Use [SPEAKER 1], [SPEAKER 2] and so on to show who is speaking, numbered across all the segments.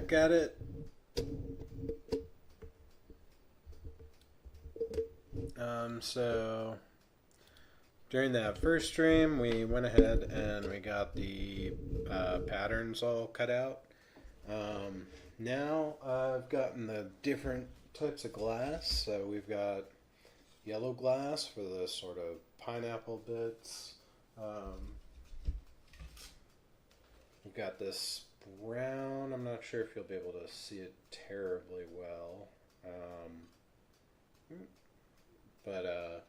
[SPEAKER 1] back at it. So during that first stream, we went ahead and we got the patterns all cut out. Now I've gotten the different types of glass. So we've got yellow glass for the sort of pineapple bits. We've got this brown. I'm not sure if you'll be able to see it terribly well. But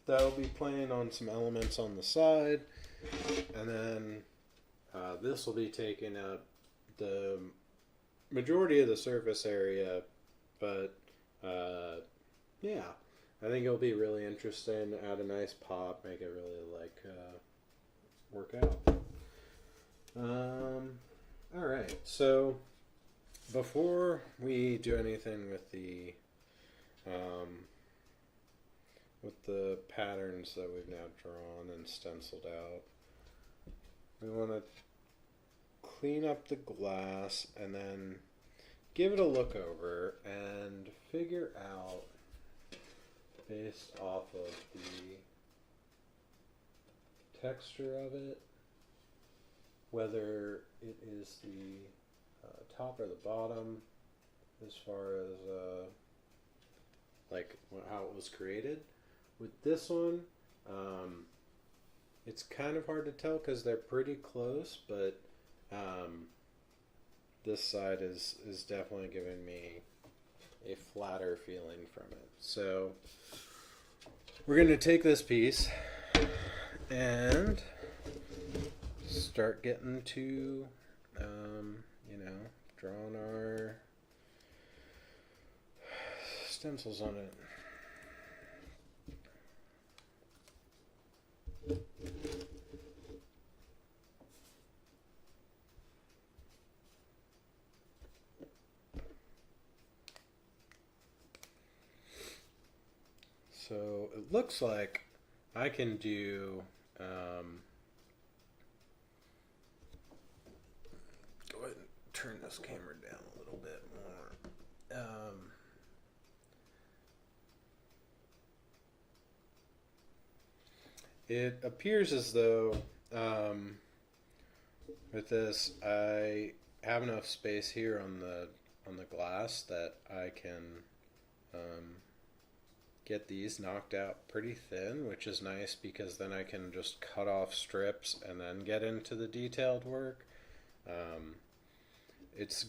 [SPEAKER 1] that'll be playing on some elements on the side. And then this will be taking up the majority of the surface area. But yeah, I think it'll be really interesting. Add a nice pop, make it really work out. All right, so before we do anything with the patterns that we've now drawn and stenciled out, we want to clean up the glass and then give it a look over and figure out, based off of the texture of it, whether it is the top or the bottom as far as how it was created. With this one, it's kind of hard to tell because they're pretty close, but this side is definitely giving me a flatter feeling from it. So we're going to take this piece and start getting to, drawing our stencils on it. So it looks like I can do go ahead and turn this camera down a little bit more. It appears as though with this I have enough space here on the glass that I can get these knocked out pretty thin, which is nice because then I can just cut off strips and then get into the detailed work. It's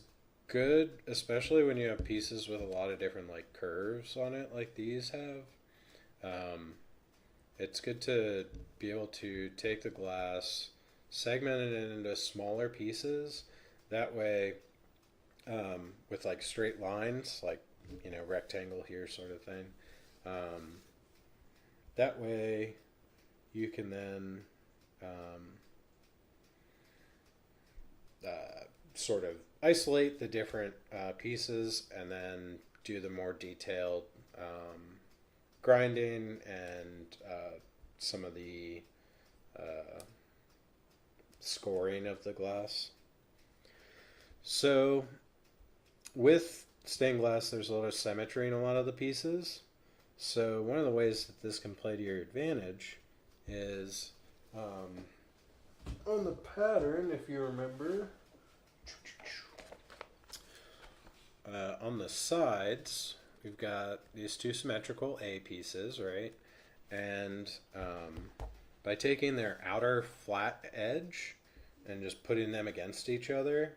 [SPEAKER 1] good, especially when you have pieces with a lot of different curves on it like these have. It's good to be able to take the glass, segment it into smaller pieces. That way, with straight lines, rectangle here sort of thing. That way you can then sort of isolate the different pieces and then do the more detailed grinding and some of the scoring of the glass. So with stained glass, there's a lot of symmetry in a lot of the pieces. So one of the ways that this can play to your advantage is on the pattern, if you remember, on the sides, we've got these two symmetrical A pieces, right? And by taking their outer flat edge and just putting them against each other,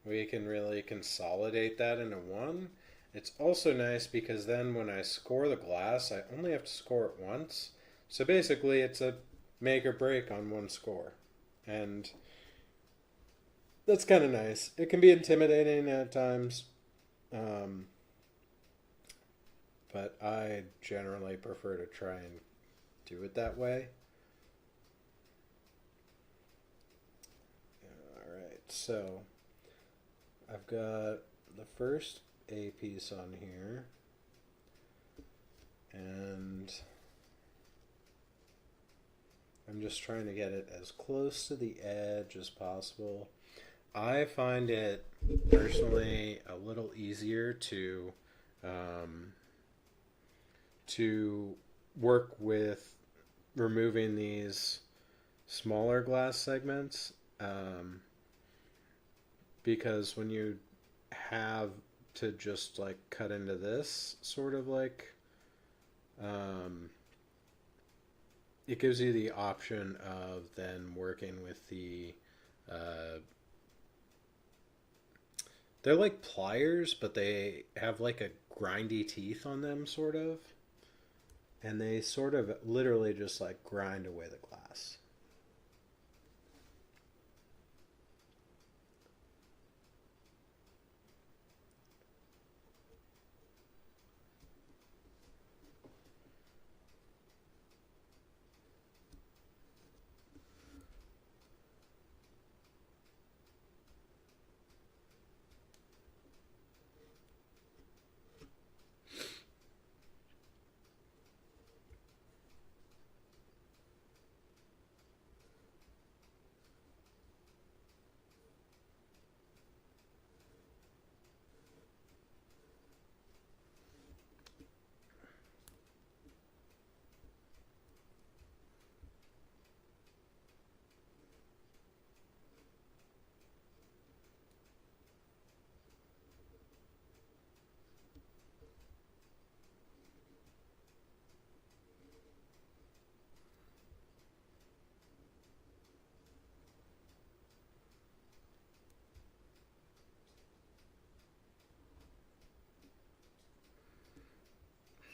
[SPEAKER 1] we can really consolidate that into one. It's also nice because then when I score the glass, I only have to score it once. So basically it's a make or break on one score. And that's kind of nice. It can be intimidating at times, but I generally prefer to try and do it that way. Alright, so I've got the first A piece on here, and I'm just trying to get it as close to the edge as possible. I find it personally a little easier um, to work with removing these smaller glass segments, um, because when you have to just like cut into this sort of like, um, it gives you the option of then working with the uh, they're like pliers, but they have like a grindy teeth on them, sort of, and they sort of literally just like grind away the glass.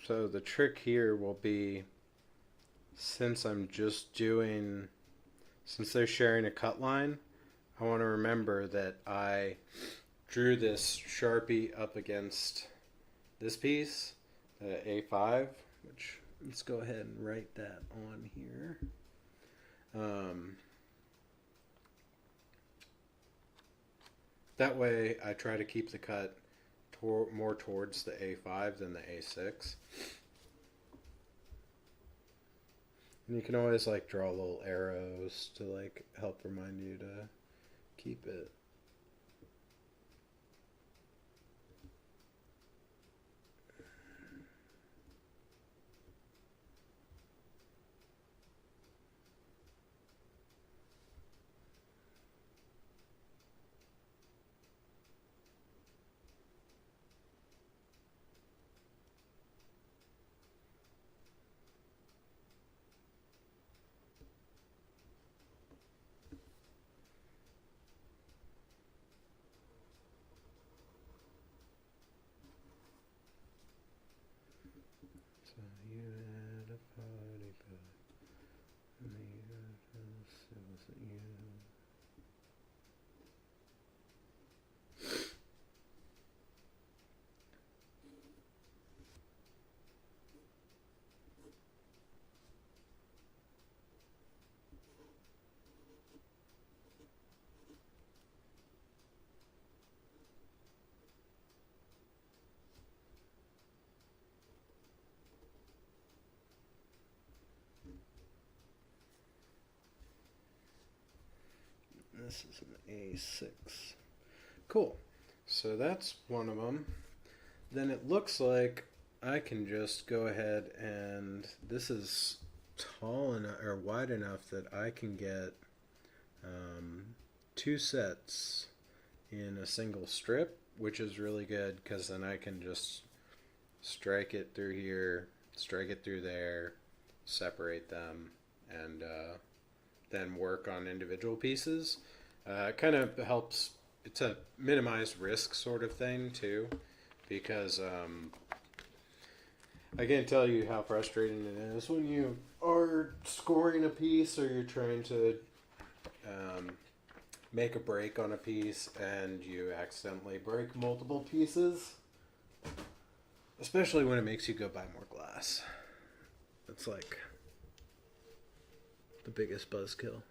[SPEAKER 1] So the trick here will be, since I'm just doing, since they're sharing a cut line, I want to remember that I drew this Sharpie up against this piece, A5, which let's go ahead and write that on here. Um, that way I try to keep the cut more towards the A5 than the A6. And you can always like draw little arrows to like help remind you to keep it. So you had a party, but it wasn't you. This is an A6. Cool. So that's one of them. Then it looks like I can just go ahead and this is tall enough or wide enough that I can get um, two sets in a single strip, which is really good because then I can just strike it through here, strike it through there, separate them, and then work on individual pieces. It kind of helps to minimize risk, sort of thing, too, because I can't tell you how frustrating it is when you are scoring a piece or you're trying to um, make a break on a piece and you accidentally break multiple pieces, especially when it makes you go buy more glass. It's like the biggest buzzkill.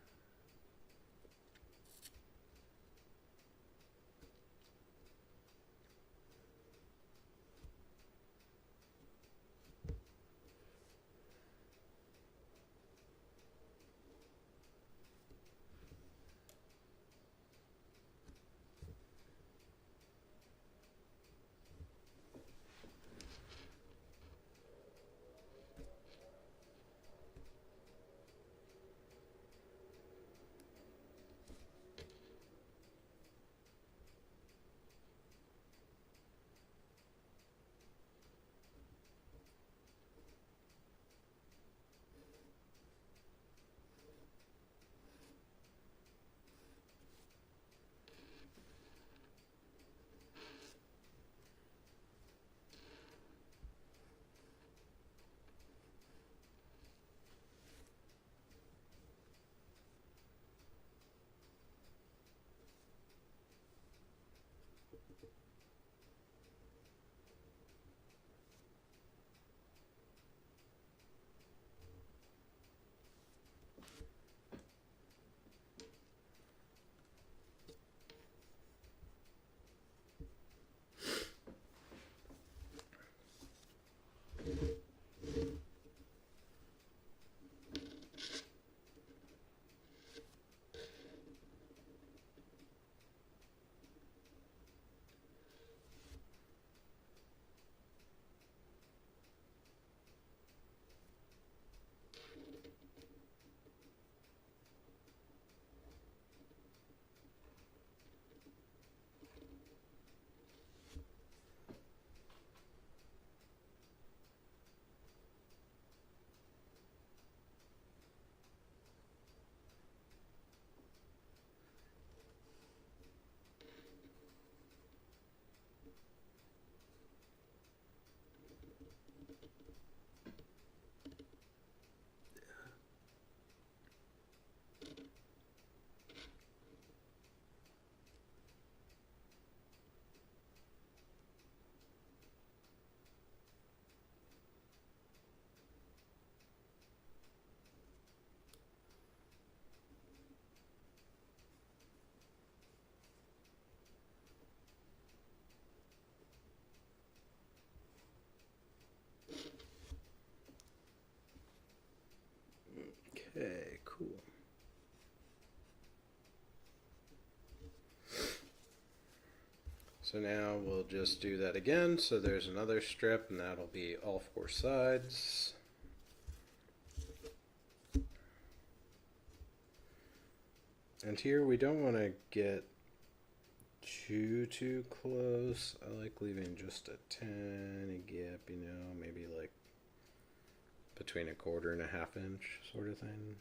[SPEAKER 1] So now we'll just do that again. So there's another strip, and that'll be all four sides. And here we don't want to get too close. I like leaving just a tiny gap, you know, maybe like between a quarter and a half inch sort of thing.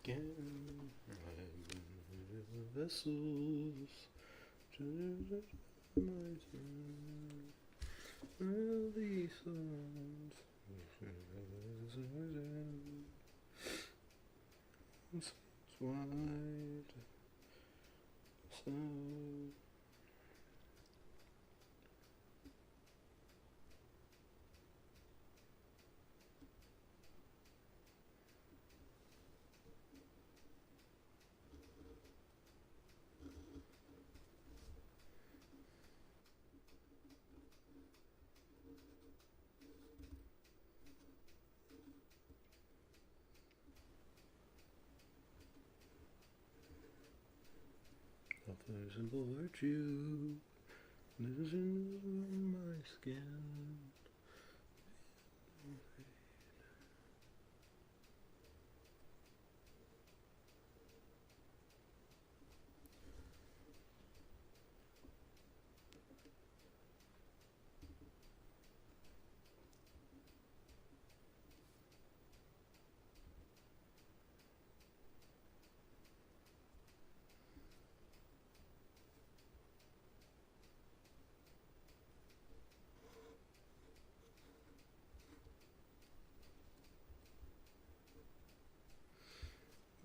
[SPEAKER 1] Again, vessels to my early sons. Wide. So. A simple virtue lives in my skin.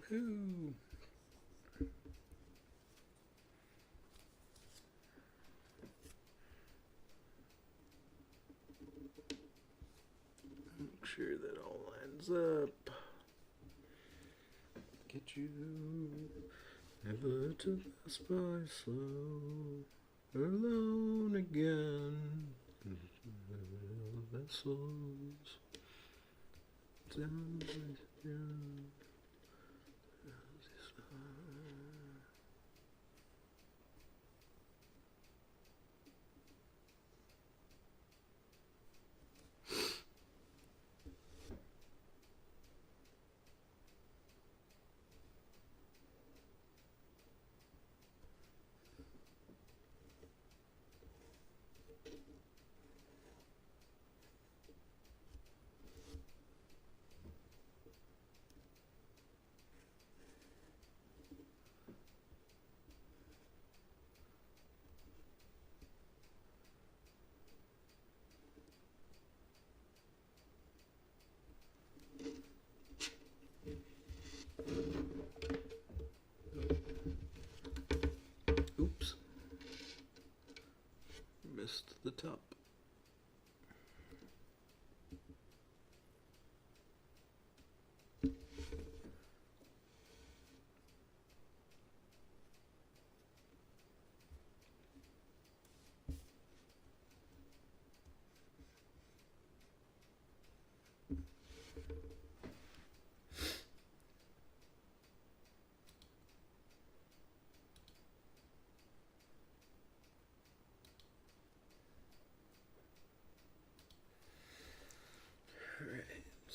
[SPEAKER 1] Woo! Make sure that all lines up. Get you never to pass by slow, alone again. Vessels down my skin.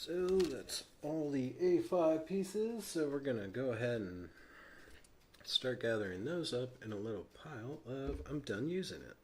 [SPEAKER 1] So that's all the A5 pieces. So we're gonna go ahead and start gathering those up in a little pile of I'm done using it.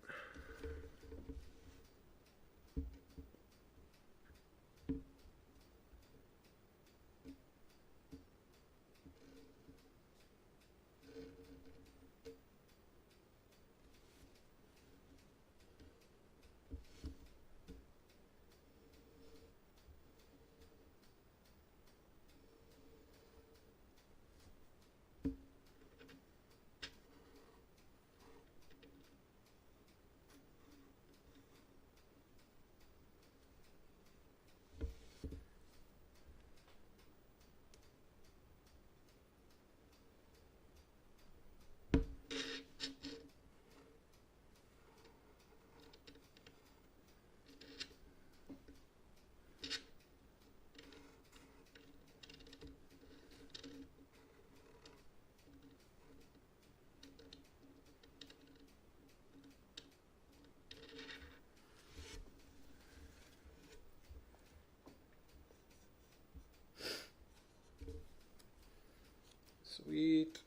[SPEAKER 1] Sweet.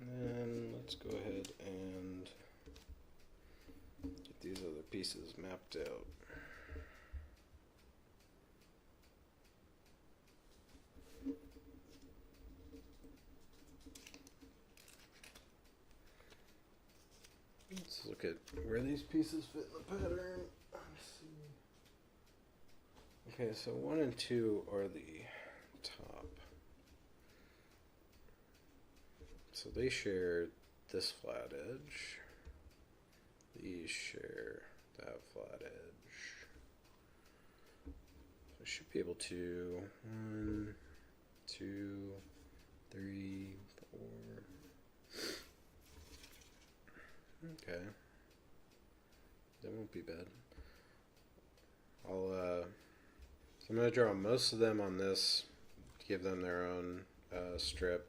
[SPEAKER 1] And then let's go ahead and get these other pieces mapped out. Let's look at where these pieces fit in the pattern. Let's see. Okay, so 1 and 2 are the top. So they share this flat edge. These share that flat edge. So I should be able to 1, 2, 3, 4. Okay. That won't be bad. So I'm going to draw most of them on this to give them their own strip.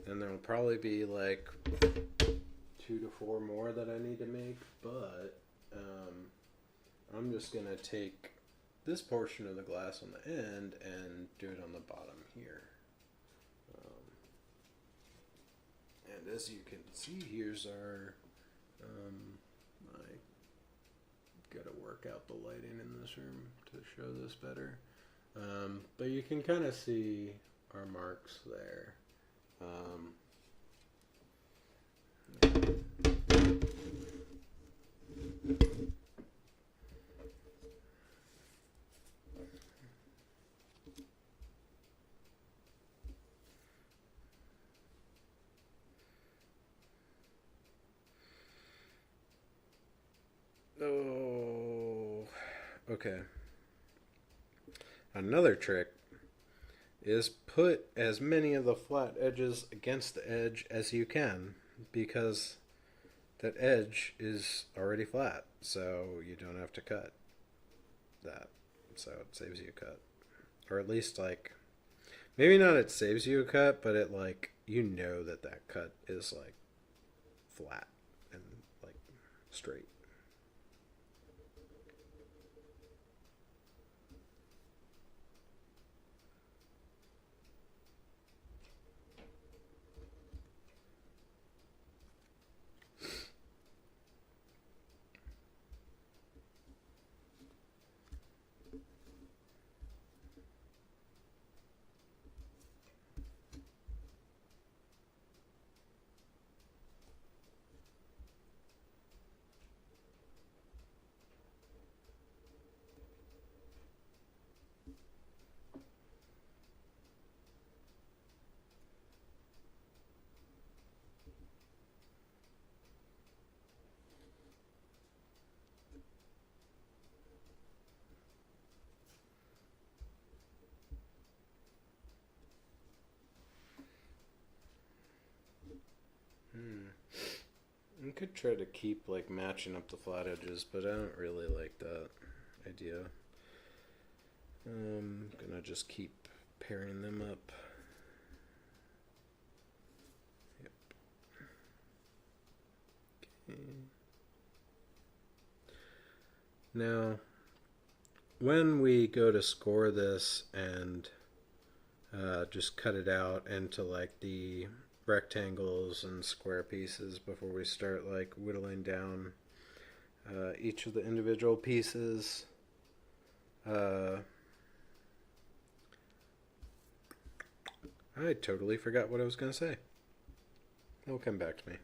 [SPEAKER 1] And there'll probably be like 2 to 4 more that I need to make, but I'm just going to take this portion of the glass on the end and do it on the bottom here. And as you can see, here's our, I gotta work out the lighting in this room to show this better. But you can kind of see our marks there. Oh, okay. Another trick is put as many of the flat edges against the edge as you can, because that edge is already flat, so you don't have to cut that. So it saves you a cut. Or at least, like, maybe not it saves you a cut, but it, like, you know that that cut is, like, flat and, like, straight. I could try to keep, like, matching up the flat edges, but I don't really like that idea. I'm gonna just keep pairing them up. Yep. Okay. Now, when we go to score this and just cut it out into like the rectangles and square pieces before we start like whittling down each of the individual pieces. I totally forgot what I was going to say. It'll come back to me.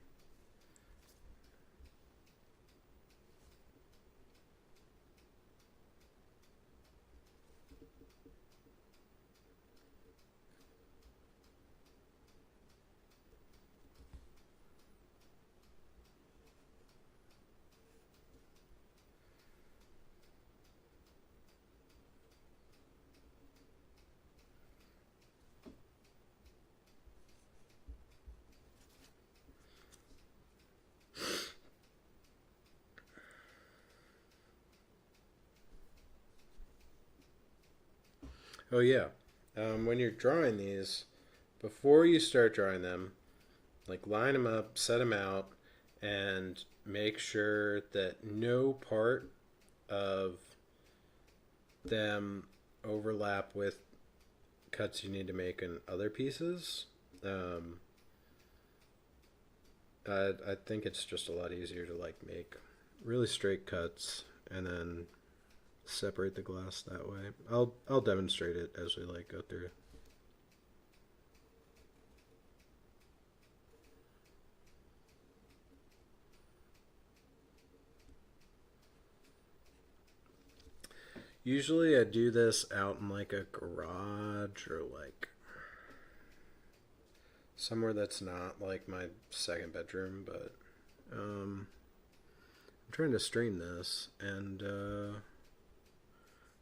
[SPEAKER 1] Oh, yeah. When you're drawing these, before you start drawing them, like line them up, set them out, and make sure that no part of them overlap with cuts you need to make in other pieces. Um, I think it's just a lot easier to like make really straight cuts and then separate the glass that way. I'll demonstrate it as we like go through. Usually I do this out in like a garage or like somewhere that's not like my second bedroom, but I'm trying to stream this, and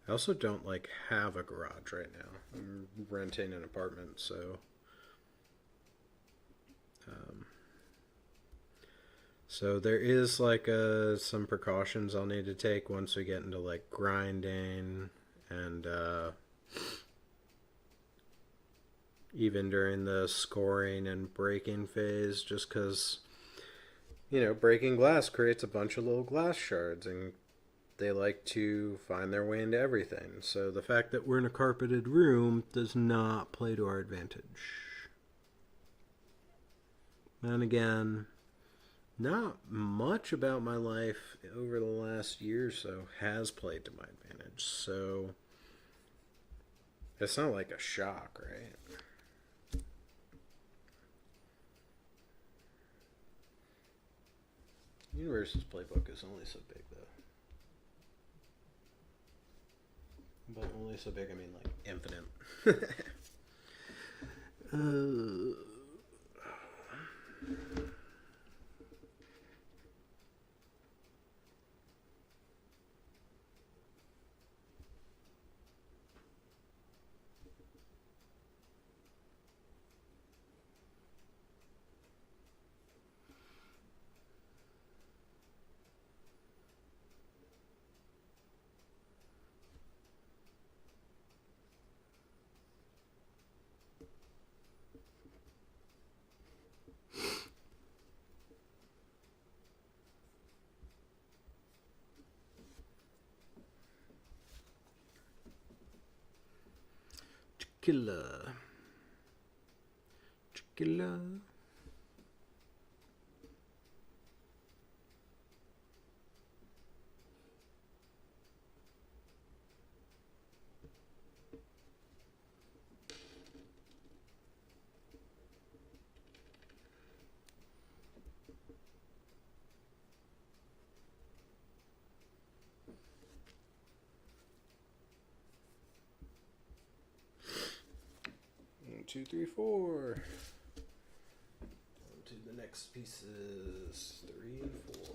[SPEAKER 1] I also don't like have a garage right now. I'm renting an apartment, so um, so there is like some precautions I'll need to take once we get into like grinding and even during the scoring and breaking phase, just because breaking glass creates a bunch of little glass shards, and they like to find their way into everything. So the fact that we're in a carpeted room does not play to our advantage. And again, not much about my life over the last year or so has played to my advantage. So it's not like a shock, right? Universe's playbook is only so big, though. But only so big, I mean like infinite. uh, 'Killer. Killer. One, two, three, four. On to the next pieces. 3 and 4.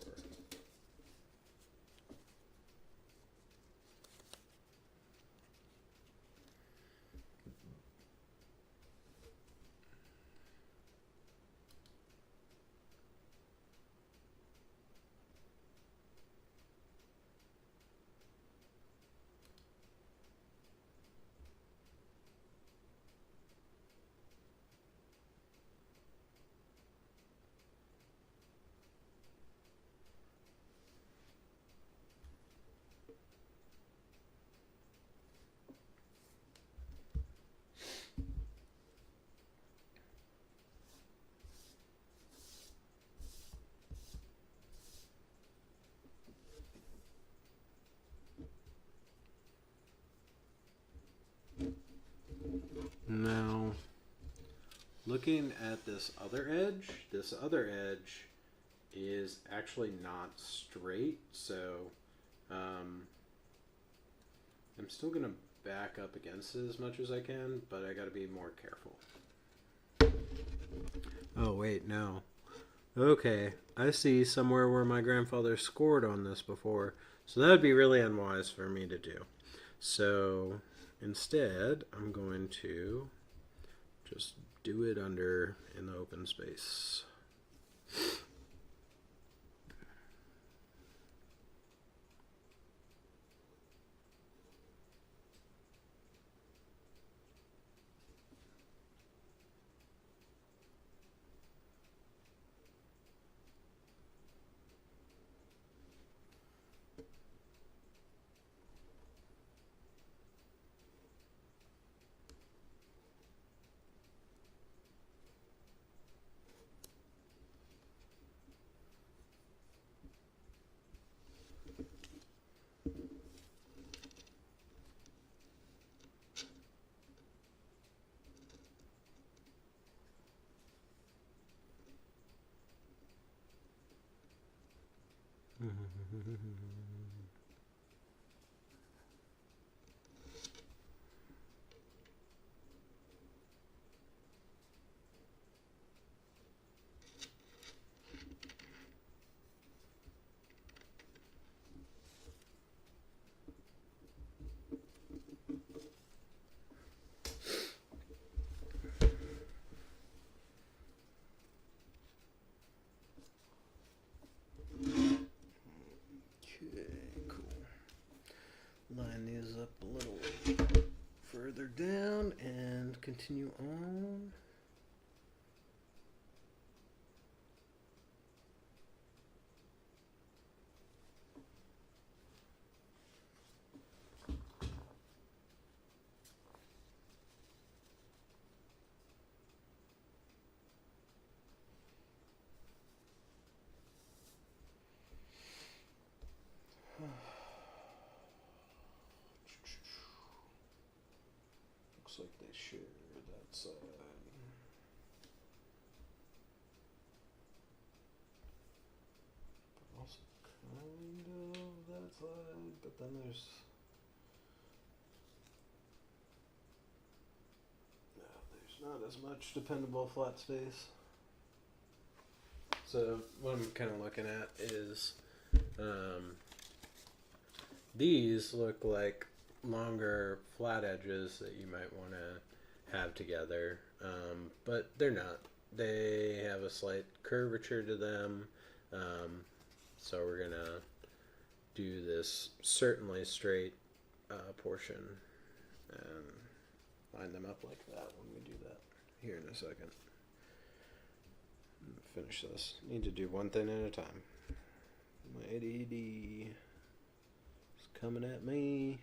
[SPEAKER 1] Now, looking at this other edge is actually not straight, so I'm still going to back up against it as much as I can, but I got to be more careful. Oh, wait, no. Okay, I see somewhere where my grandfather scored on this before, so that would be really unwise for me to do. So instead, I'm going to just do it under in the open space. Line these up a little further down and continue on. Looks like they share that side. But also kind of that side, but then there's not as much dependable flat space. So what I'm kind of looking at is these look like longer flat edges that you might want to have together, but they're not. They have a slight curvature to them, so we're gonna do this certainly straight portion and line them up like that when we do that here in a second. Finish this. Need to do one thing at a time. My ADD is coming at me.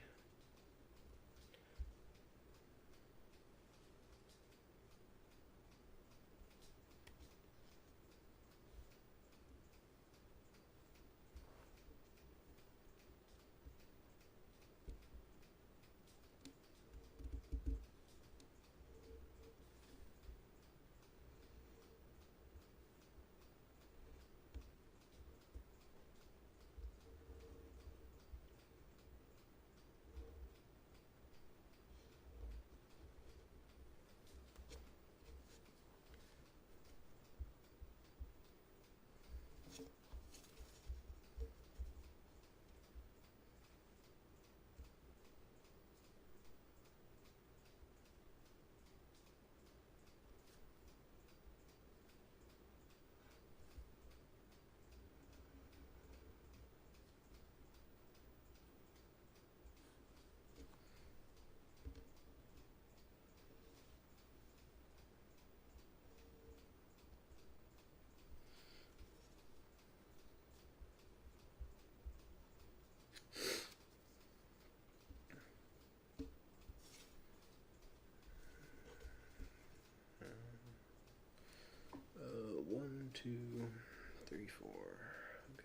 [SPEAKER 1] One, two, three, four. Okay.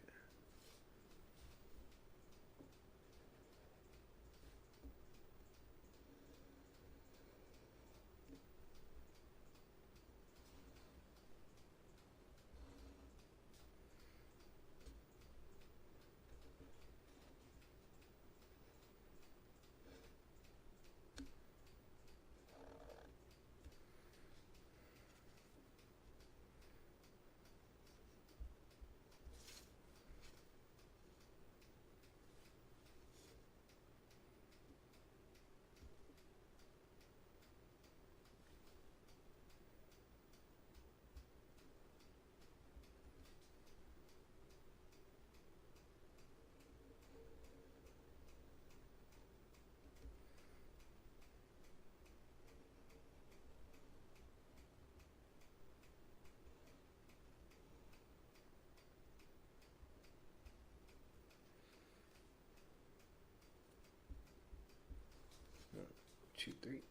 [SPEAKER 1] 2, 3.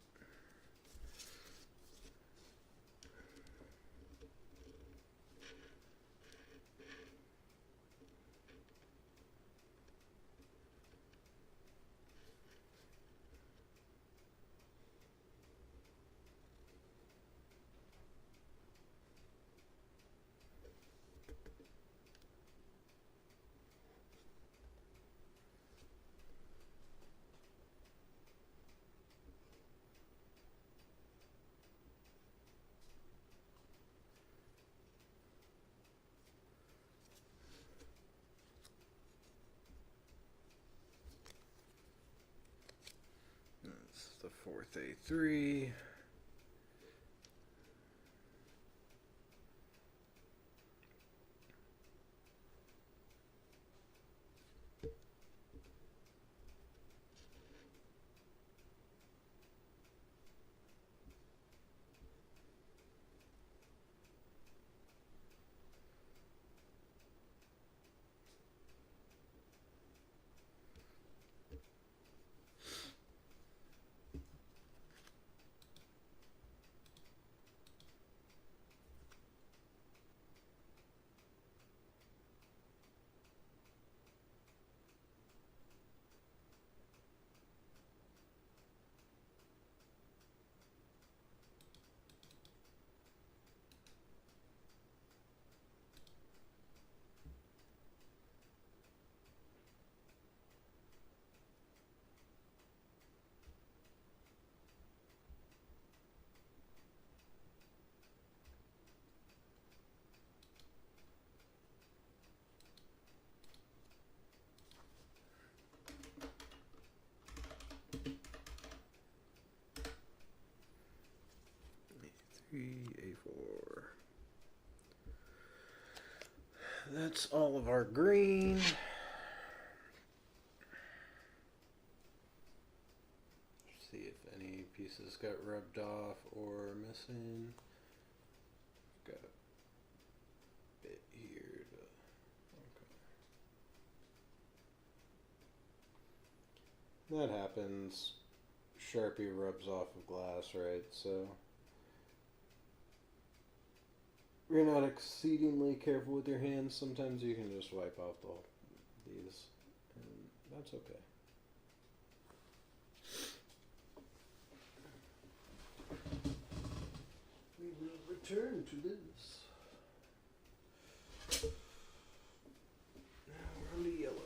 [SPEAKER 1] That's the 4th A3. A4. That's all of our green. See if any pieces got rubbed off or missing. Got a bit here. Okay. That happens. Sharpie rubs off of glass, right? So you're not exceedingly careful with your hands. Sometimes you can just wipe off these, and that's okay. We will return to this. Now we're on the yellow.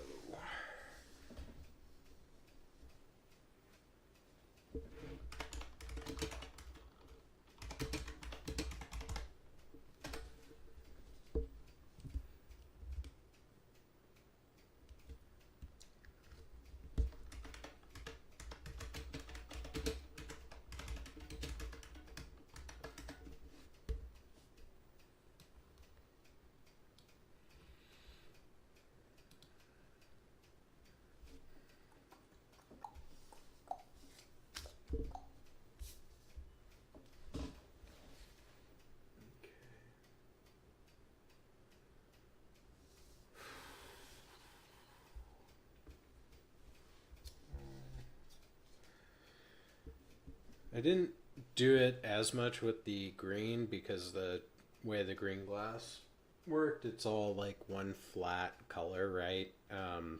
[SPEAKER 1] I didn't do it as much with the green because the way the green glass worked, it's all like one flat color, right?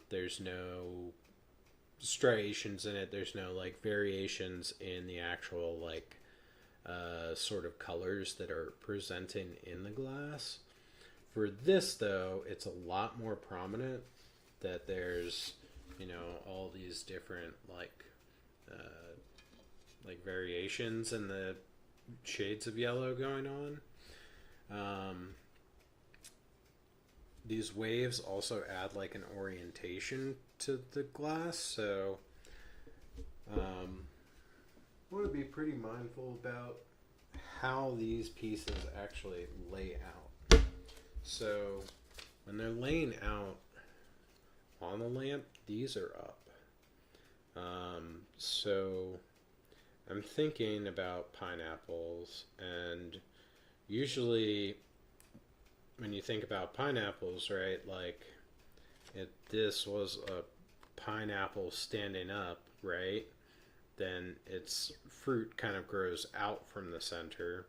[SPEAKER 1] There's no striations in it. There's no like variations in the actual like sort of colors that are presenting in the glass. For this though, it's a lot more prominent that there's, you know, all these different like variations in the shades of yellow going on. These waves also add like an orientation to the glass, so I want to be pretty mindful about how these pieces actually lay out. So when they're laying out on the lamp, these are up. So I'm thinking about pineapples, and usually when you think about pineapples, right, like this was a pineapple standing up, right? then its fruit kind of grows out from the center.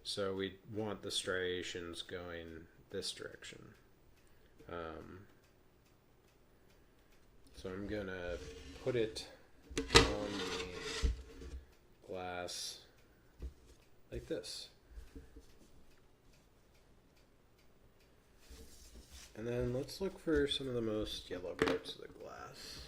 [SPEAKER 1] So we want the striations going this direction. So I'm gonna put it on the glass like this. And then let's look for some of the most yellow parts of the glass.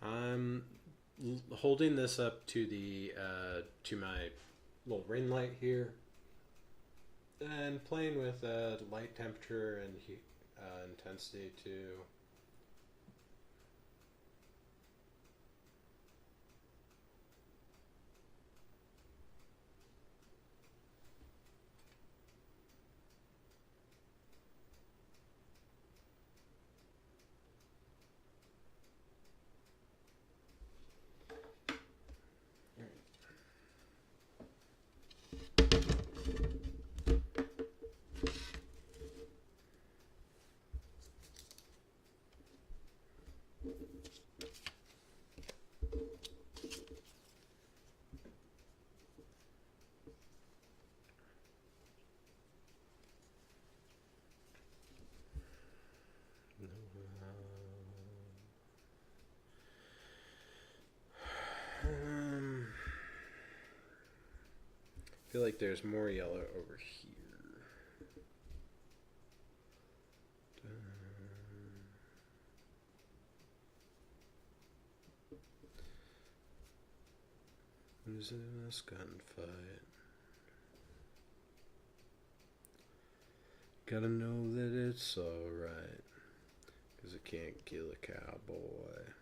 [SPEAKER 1] I'm holding this up to the to my little ring light here, and playing with light temperature and heat intensity too. I feel like there's more yellow over here. Losing this gunfight. Gotta know that it's alright, 'cause I can't kill a cowboy.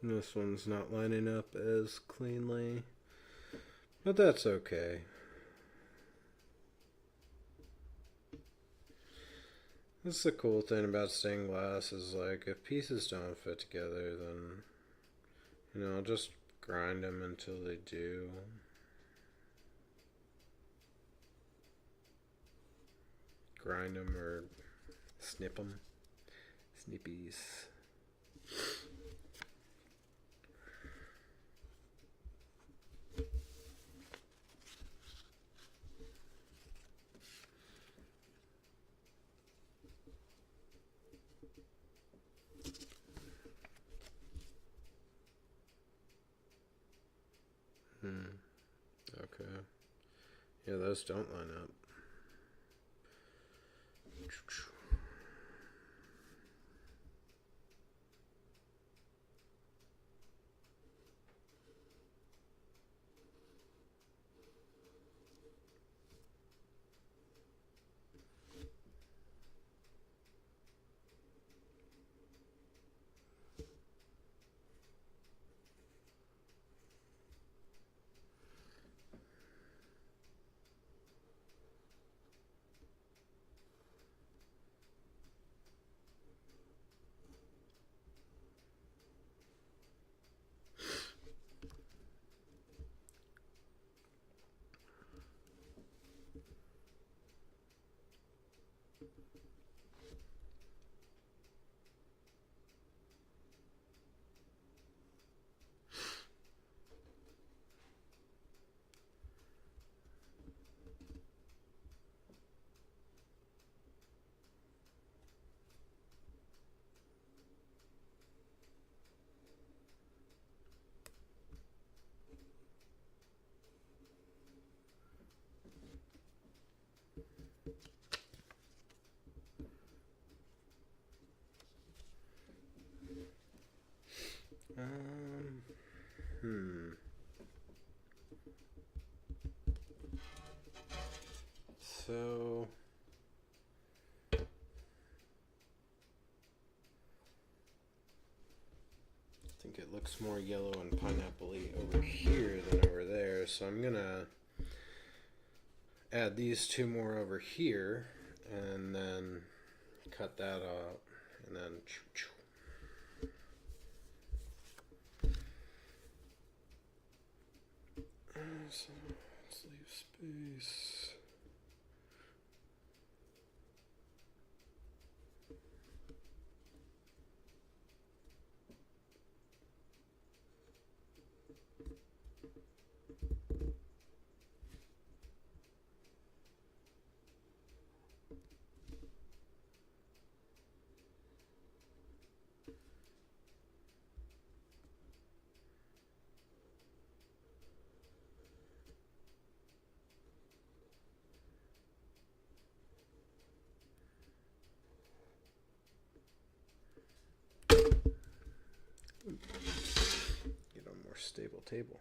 [SPEAKER 1] This one's not lining up as cleanly, but that's okay. That's the cool thing about stained glass is like if pieces don't fit together, then I'll just grind them until they do. Grind them or snip them. Snippies. Okay. Yeah, those don't line up. Hmm. So I think it looks more yellow and pineapple-y over here than over there, so I'm gonna add these two more over here and then cut that out and then so let's leave space. Get a more stable table.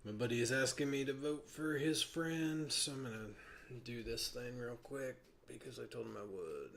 [SPEAKER 1] My buddy is asking me to vote for his friend, so I'm gonna do this thing real quick because I told him I would.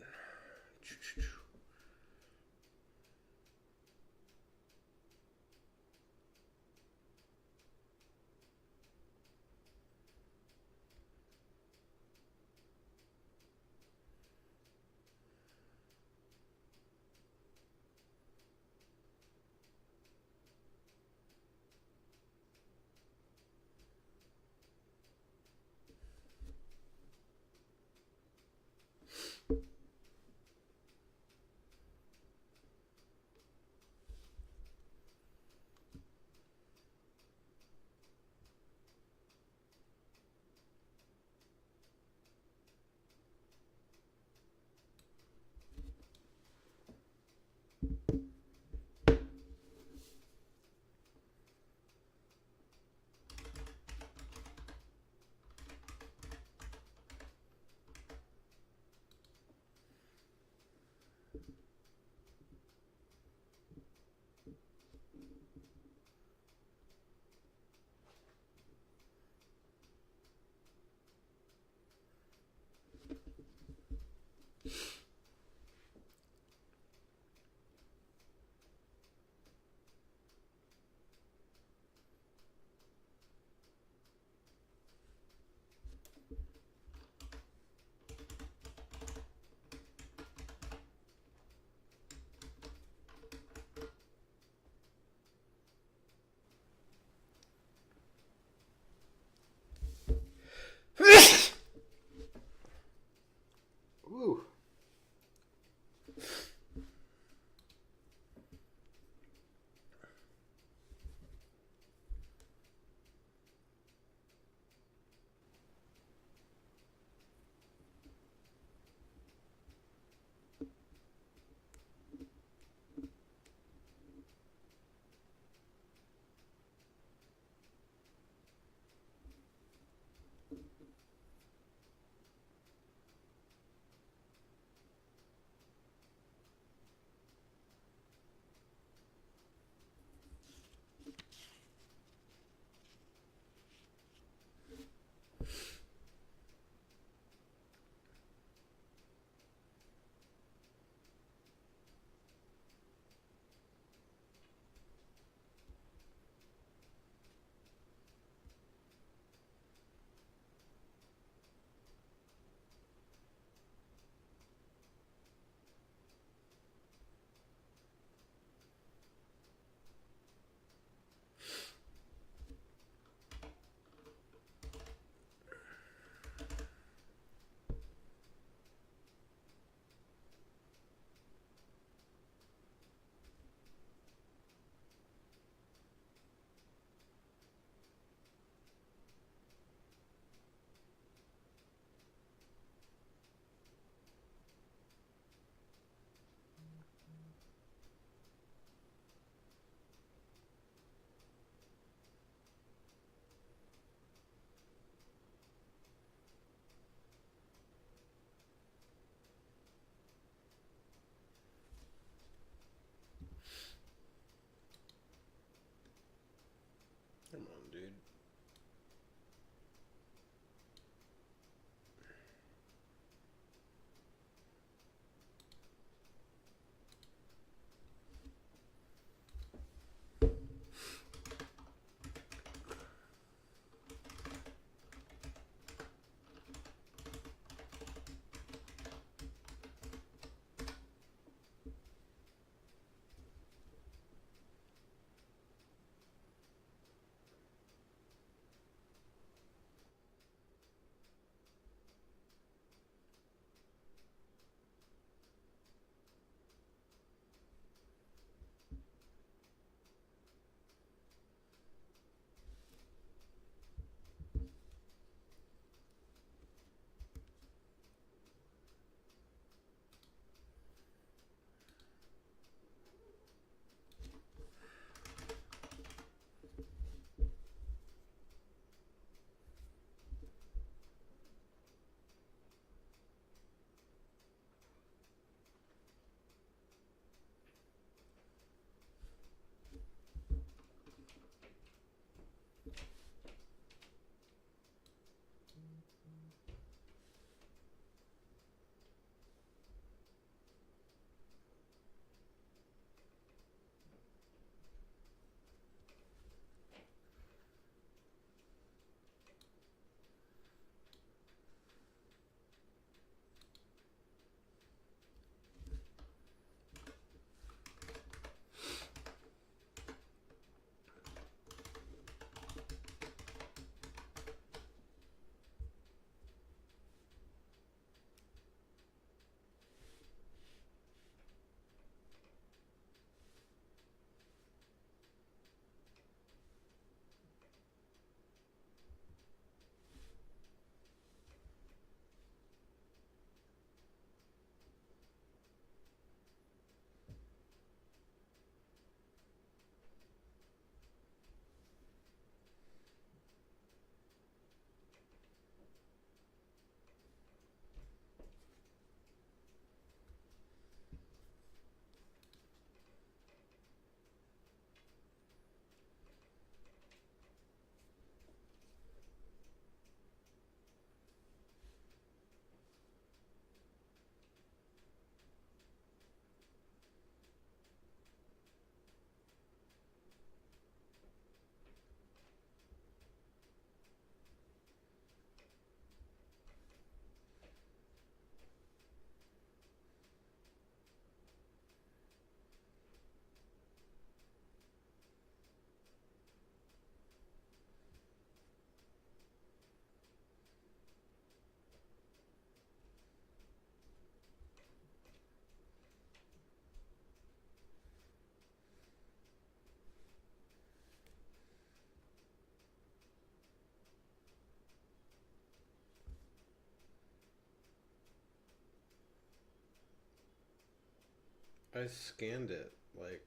[SPEAKER 1] I scanned it. Like,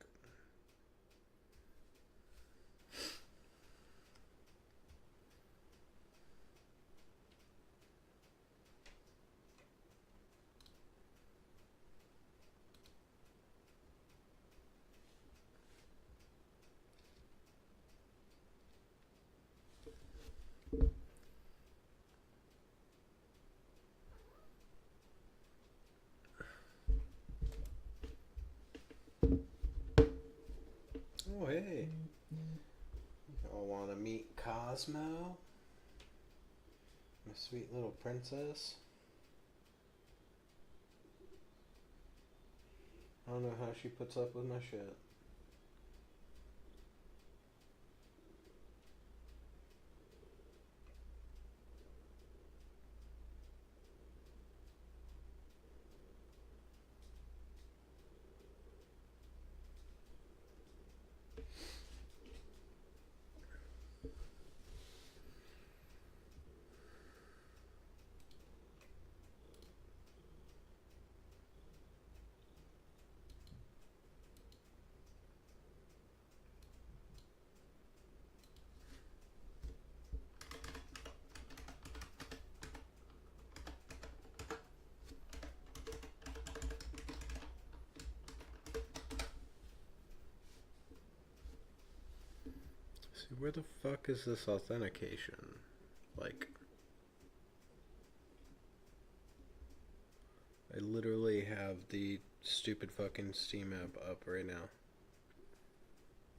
[SPEAKER 1] oh hey, y'all want to meet Cosmo, my sweet little princess? I don't know how she puts up with my shit. See, where the fuck is this authentication? Like, I literally have the stupid fucking Steam app up right now.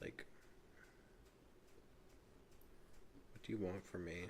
[SPEAKER 1] Like, what do you want from me?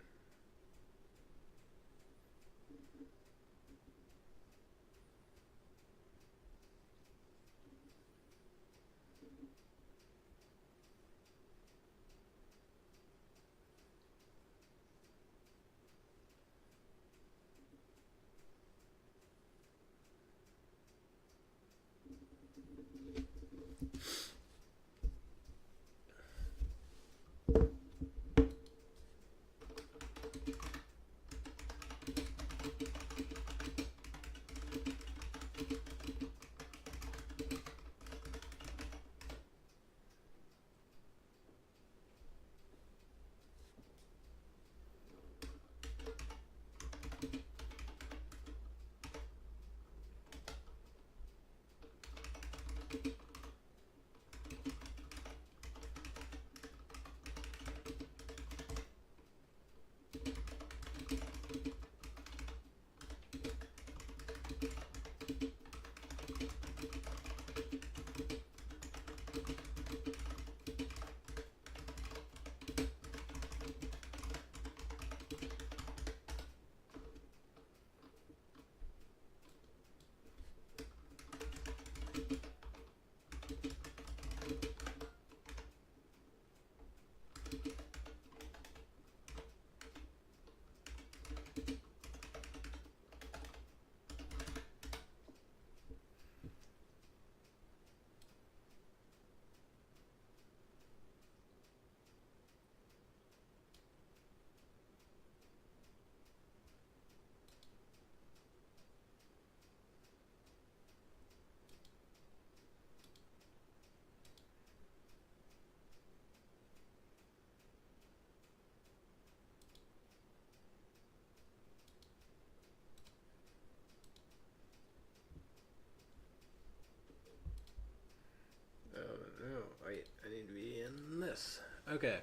[SPEAKER 1] I need to be in this. Okay.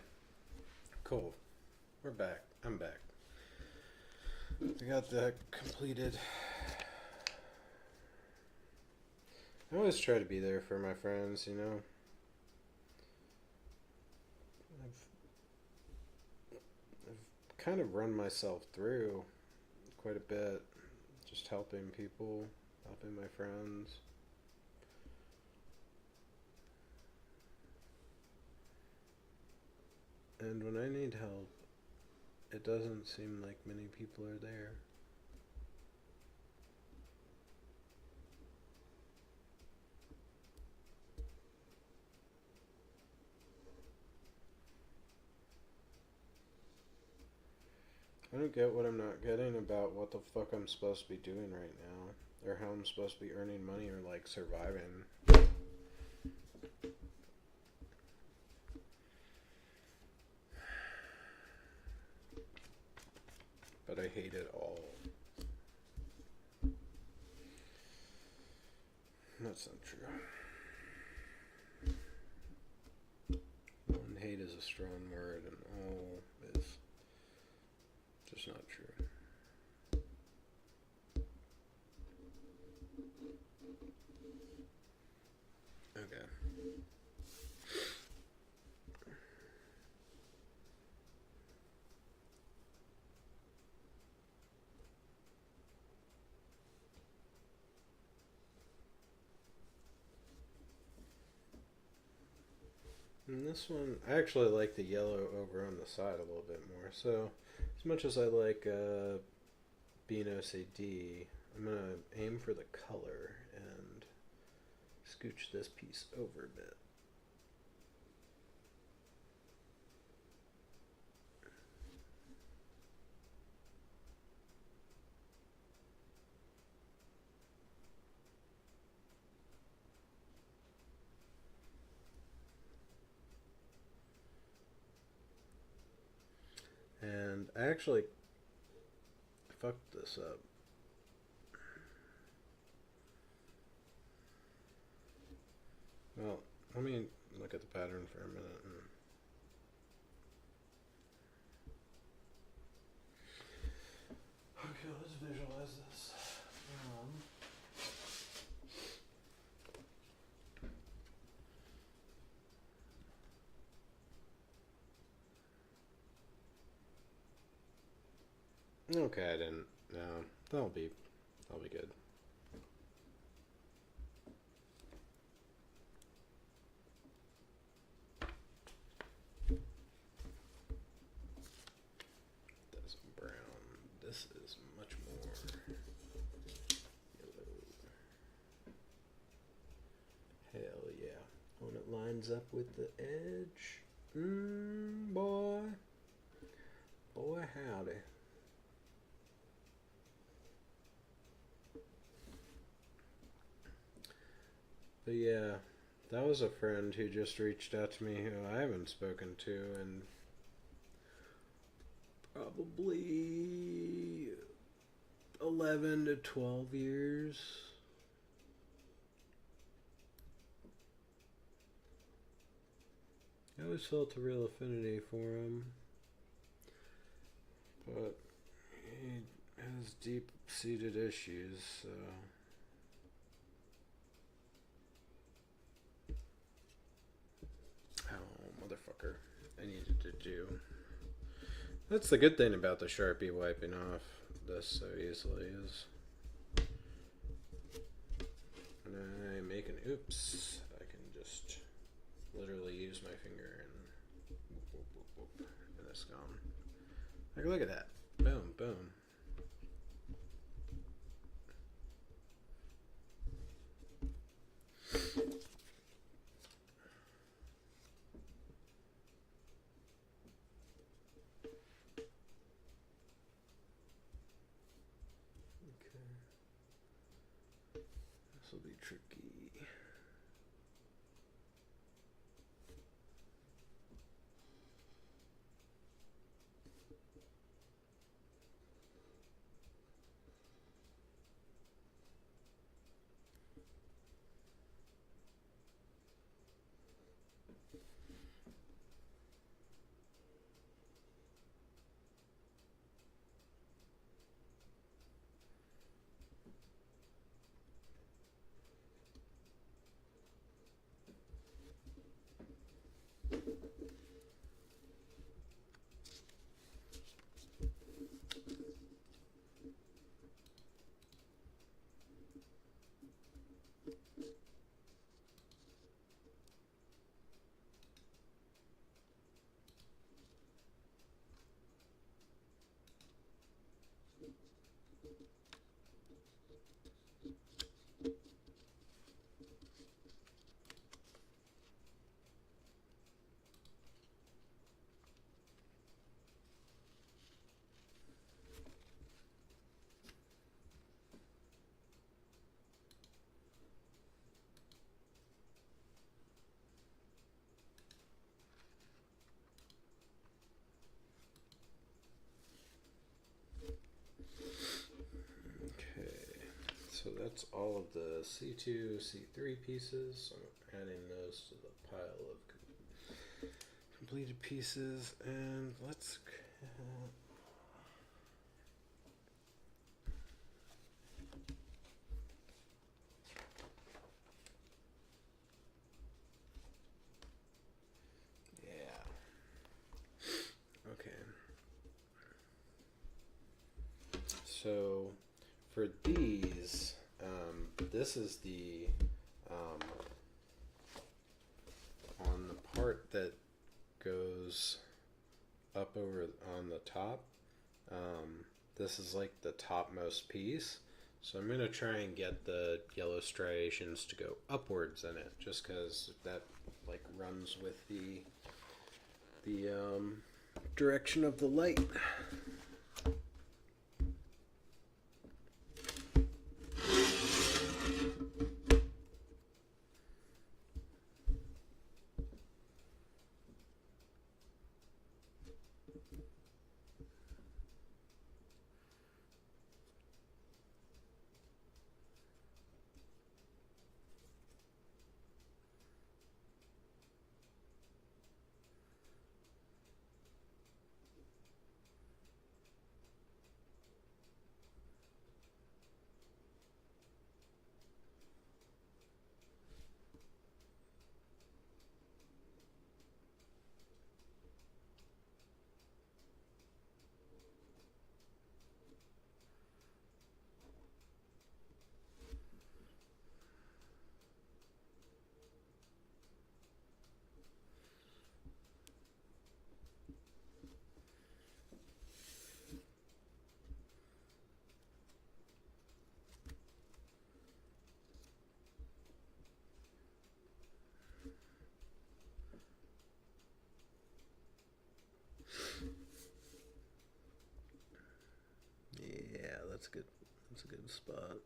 [SPEAKER 1] Cool. We're back. I'm back. I got that completed. I always try to be there for my friends, you know? I've kind of run myself through quite a bit. Just helping people, helping my friends. And when I need help, it doesn't seem like many people are there. I don't get what I'm not getting about what the fuck I'm supposed to be doing right now. Or how I'm supposed to be earning money or like surviving. But I hate it all. That's not true. One, hate is a strong word, and all is just not true. Okay. And this one, I actually like the yellow over on the side a little bit more. So, as much as I like being OCD, I'm going to aim for the color and scooch this piece over a bit. And I actually fucked this up. Well, let me look at the pattern for a minute. Okay, let's visualize this. Okay, I didn't. No, that'll be good. That's brown. This is much more yellow. Hell yeah. When it lines up with the edge. Boy. Boy, howdy. But yeah, that was a friend who just reached out to me who I haven't spoken to in probably 11 to 12 years. I always felt a real affinity for him, but he has deep-seated issues, so... Oh, motherfucker. I needed to do... That's the good thing about the Sharpie wiping off this so easily is... When I make an oops, I can just literally use my finger and whoop, whoop, whoop, whoop, and it's gone. Like, look at that. Boom, boom. This will be tricky. That's all of the C2, C3 pieces. So I'm adding those to the pile of completed pieces, and let's. Yeah. Okay. So for these, this is the on the part that goes up over on the top. This is like the topmost piece. So I'm going to try and get the yellow striations to go upwards in it, just because that like runs with the direction of the light. Yeah, that's good. That's a good spot.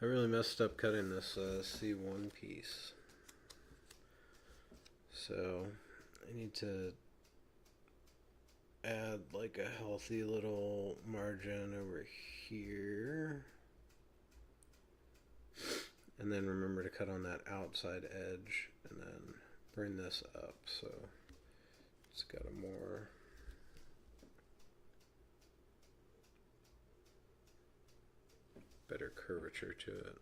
[SPEAKER 1] I really messed up cutting this C1 piece. So I need to add like a healthy little margin over here. And then remember to cut on that outside edge and then bring this up so it's got a more better curvature to it.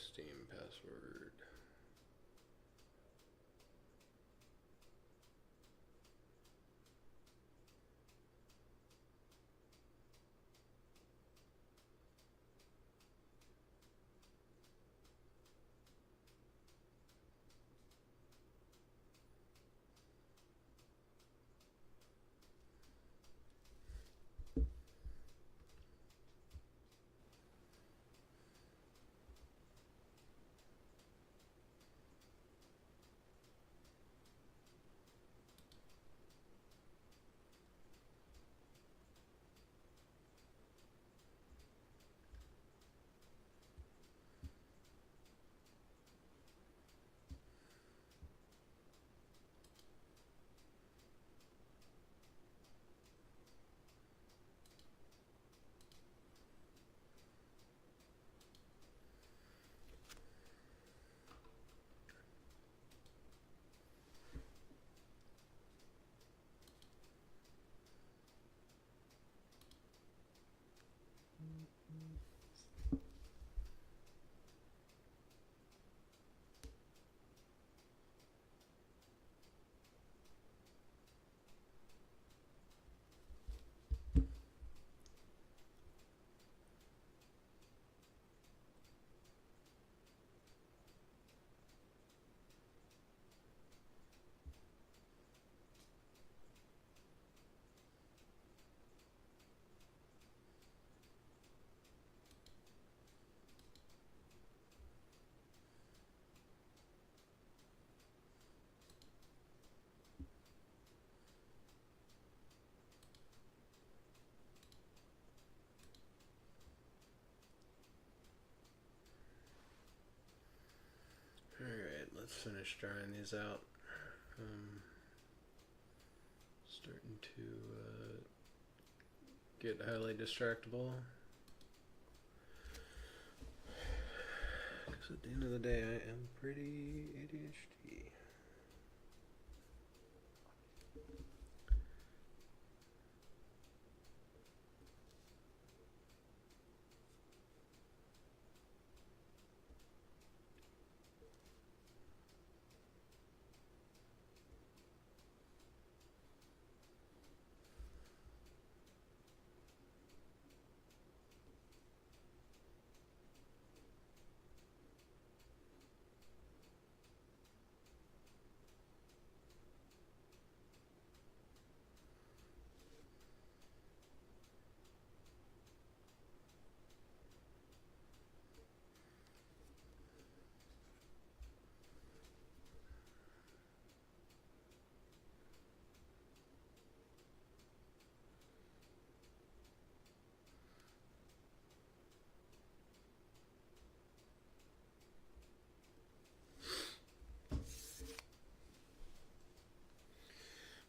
[SPEAKER 1] Steam password. Alright, let's finish drying these out. Starting to get highly distractible. Because at the end of the day, I am pretty ADHD.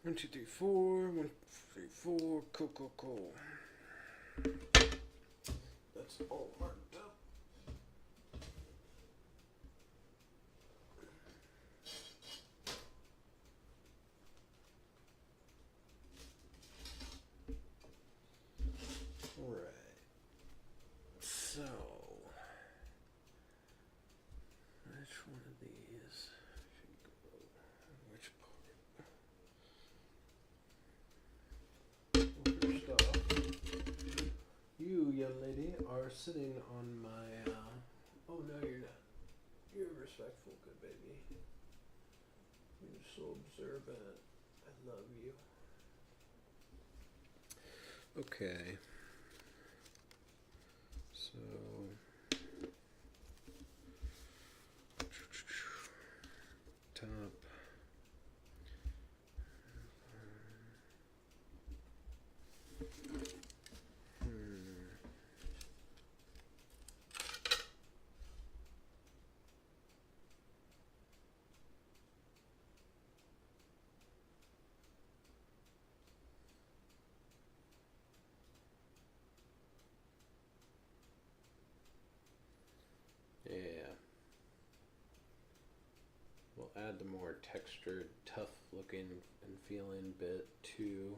[SPEAKER 1] One, two, three, four. 1, 2, 3, 4. Cool. That's all marked up. Alright. So, which one of these should go in which part? Well, first off, you, young lady, are sitting on my, oh no you're not. You're a respectful good baby. You're so observant. I love you. Okay. So top. Yeah. We'll add the more textured, tough looking and feeling bit to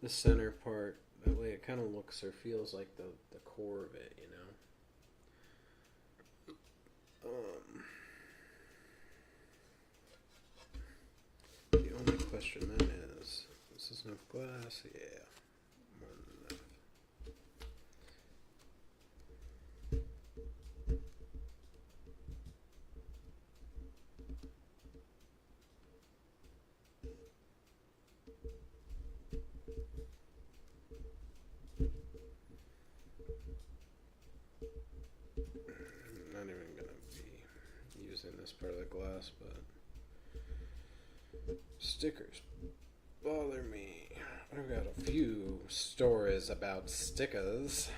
[SPEAKER 1] the center part. That way it kind of looks or feels like the core of it, you know? The only question then is this enough glass? Yeah, more than enough. I'm not even gonna be using this part of the glass, but stickers bother me. I've got a few stories about stickers.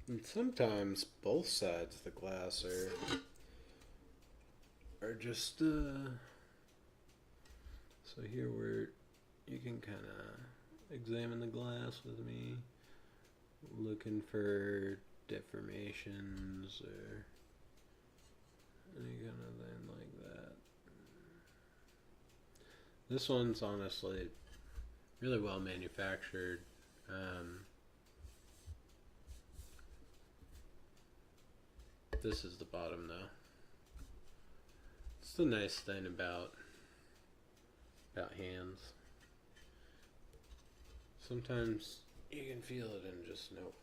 [SPEAKER 1] And sometimes both sides of the glass are just so here where you can kind of examine the glass with me, looking for deformations or any kind of thing like that. This one's honestly really well manufactured. This is the bottom though. It's the nice thing about hands. Sometimes you can feel it and just nope.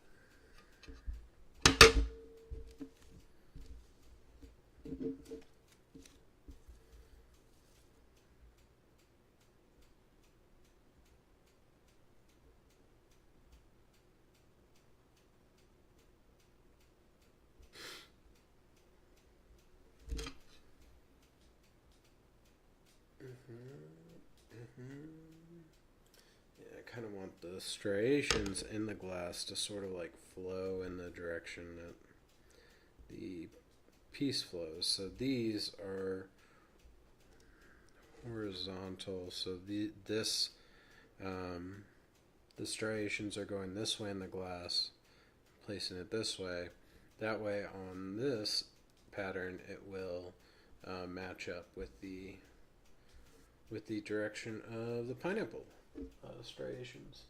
[SPEAKER 1] Yeah, I kind of want the striations in the glass to sort of like flow in the direction that the piece flows. So these are horizontal. So the striations are going this way in the glass, placing it this way. That way on this pattern it will match up with the direction of the pineapple striations.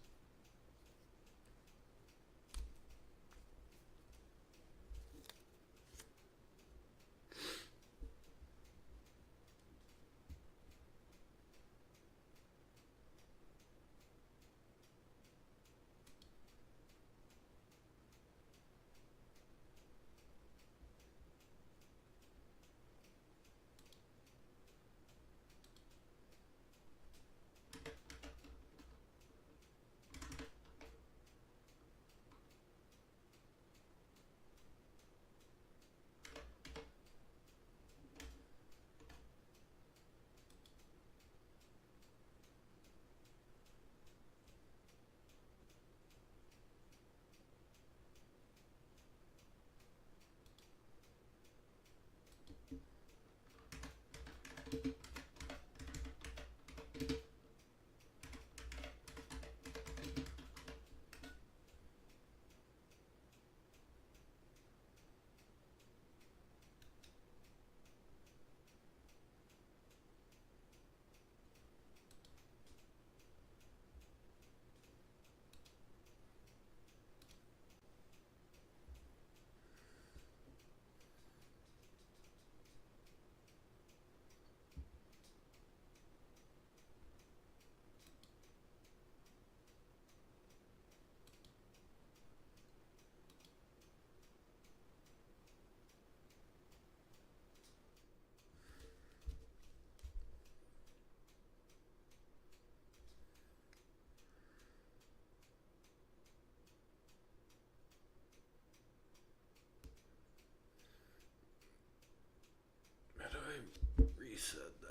[SPEAKER 1] How do I reset that?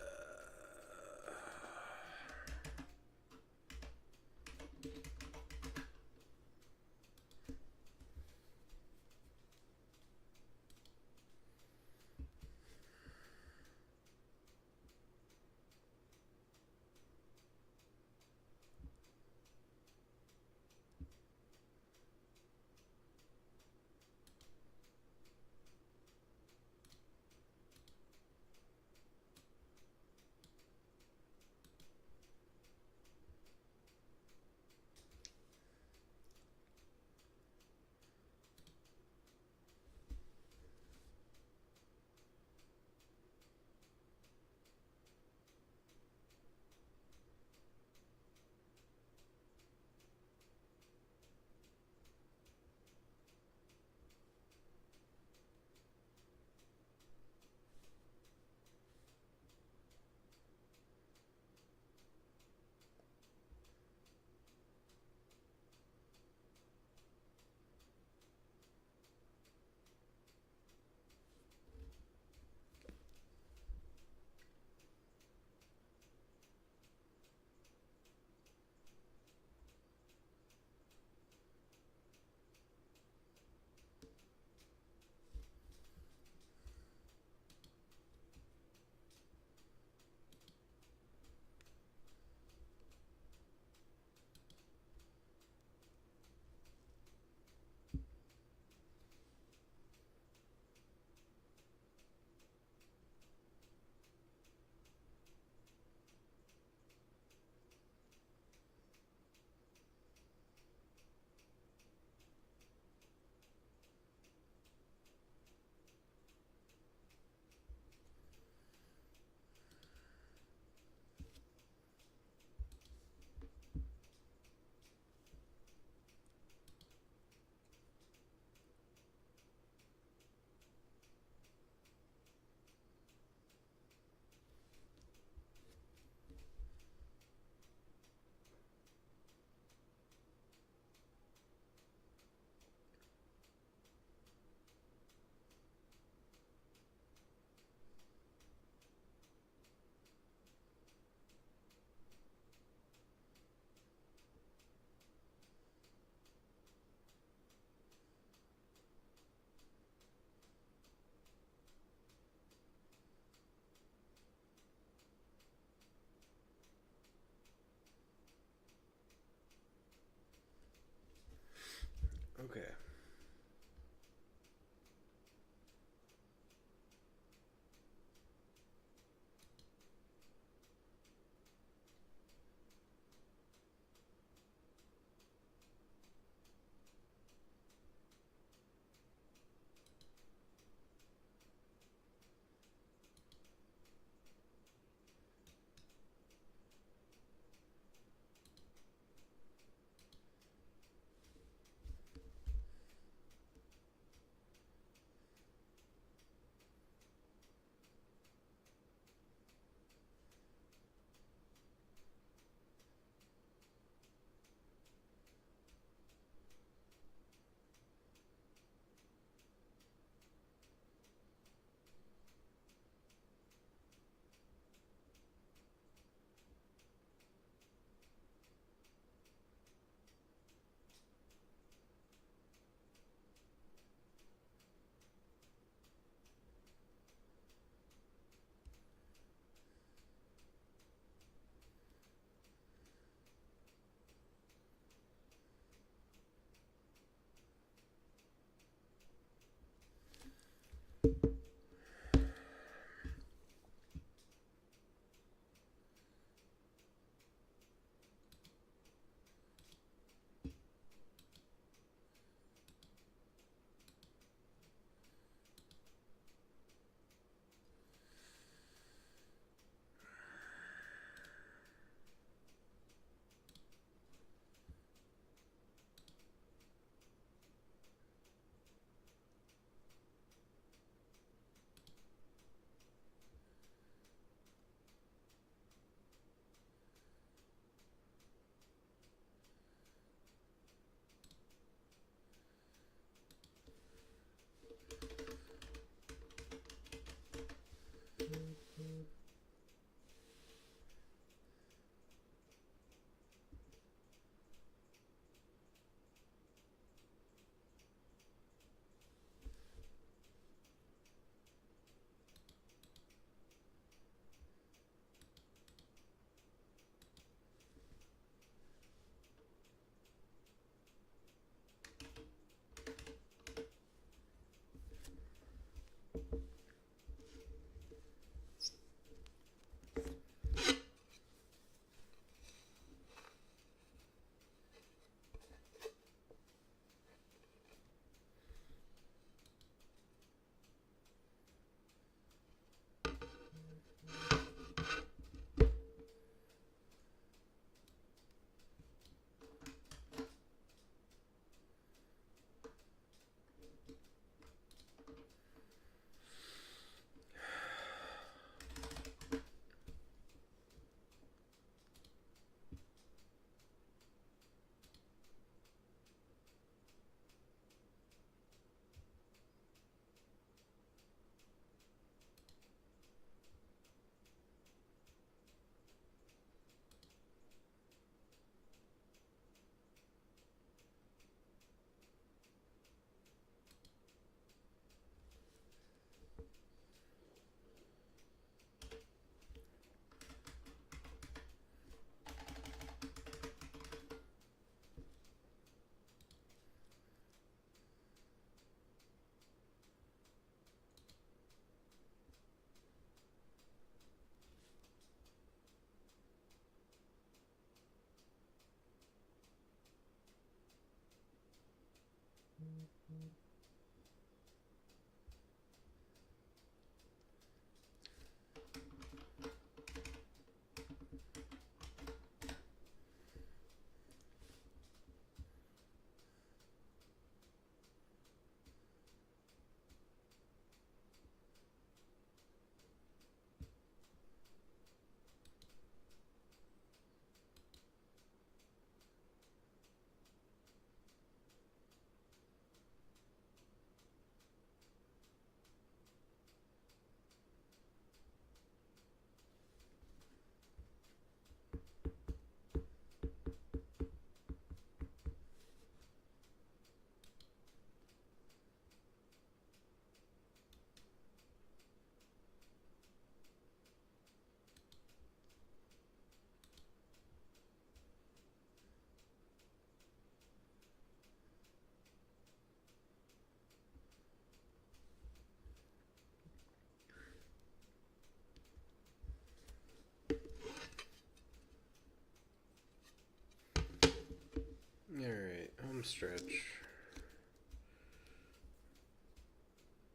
[SPEAKER 1] home stretch.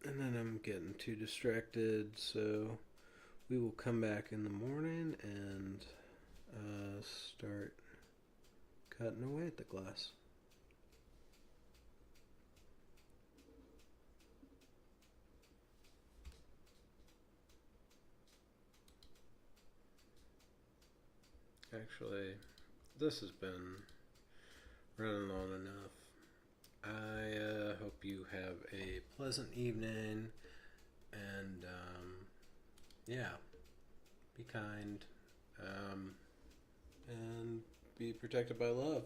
[SPEAKER 1] And then I'm getting too distracted, so we will come back in the morning and start cutting away at the glass. Actually, this has been running long enough. I hope you have a pleasant evening, and yeah, be kind, and be protected by love.